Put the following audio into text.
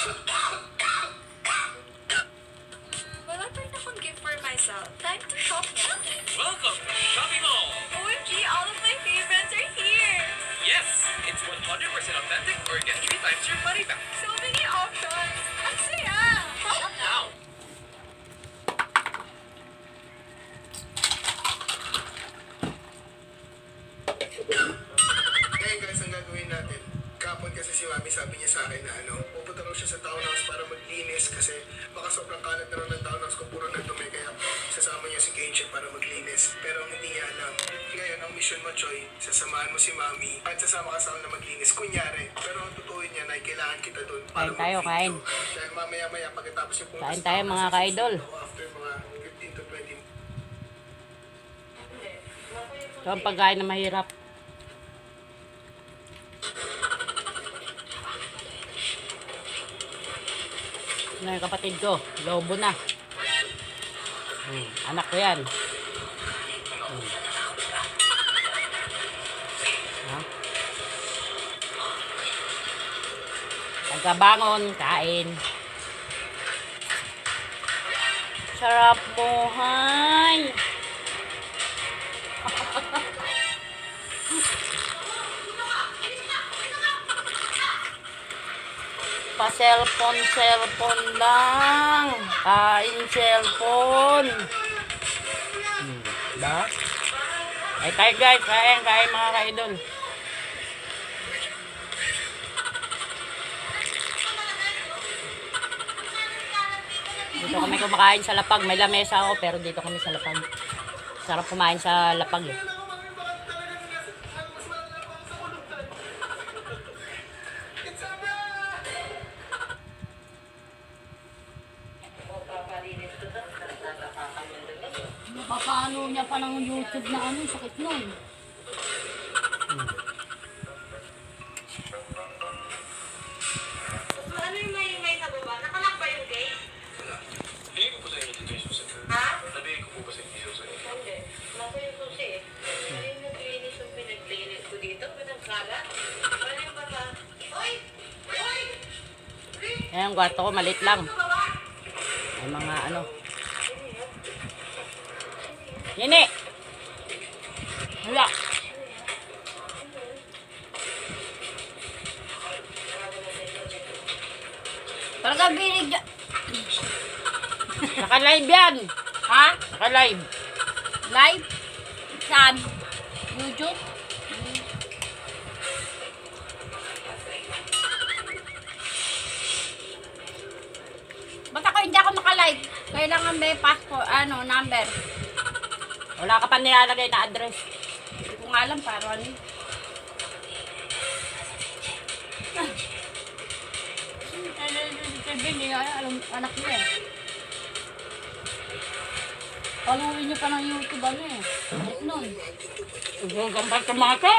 Wala pa rin akong gift for myself. Time to shop now. Welcome to Shopping Mall. OMG, all of my favorites are here. Yes, it's 100% authentic or get 3 times your money back. So many options. Ang saya. Shop now. Ngayon guys, ang gagawin natin, kapon kasi si Mami sabi niya sa akin na pupunta raw siya sa townhouse para maglinis kasi baka sobrang kalat na raw ng townhouse kung puro na dumi kaya sasama niya si Kenji para maglinis. Pero ang hindi niya alam, ngayon ang mission mo, Choy, sasamahan mo si Mami at sasama ka sa akin na maglinis. Kunyari, pero ang totoo niya na kailangan kita doon para Kain tayo, kain. Dahil mamaya-maya pagkatapos yung pumunta Kain sa tayo, townhouse, mga ka-idol. after mga 15 to 20 Ito ang pagkain na mahirap. Ano yung kapatid ko? Lobo na. Anak ko yan. Ha? Pagkabangon, kain. Sarap buhay. Pa-cellphone lang. Kain cellphone. Diba? Ay tayo guys, kain mga ka-idol. Dito kami kumakain sa lapag. May lamesa ako pero dito kami sa lapag. Sarap kumain sa lapag eh. Papaano niya pa ng YouTube na sakit nun. Ano yung may sa baba? Nakalock ba yung gate? Sabihin ko po sa inyo dito yung susi. Ha? Sabihin ko po ba sa inyo yung susi? Hindi. Nasa yung susi eh. Ano yung naglinis yung pinaglinis ko dito? Pinagkalat? Ano yung baba? Hoy! Hoy! Ayan, kwarto ko maliit lang. May mga Nini! Wala! Talaga binig dyan! Naka-live yan! Ha? Naka-live. Live? Saan? YouTube? Ba't hindi ako naka-live? Kailangan may passport, number. Wala ka pa nilalagay na address. Hindi ko nga alam para ano. Hindi nga alam anak niya eh. Paluin niyo pa ng YouTube eh. Bakit nun? Gampang ka mga to.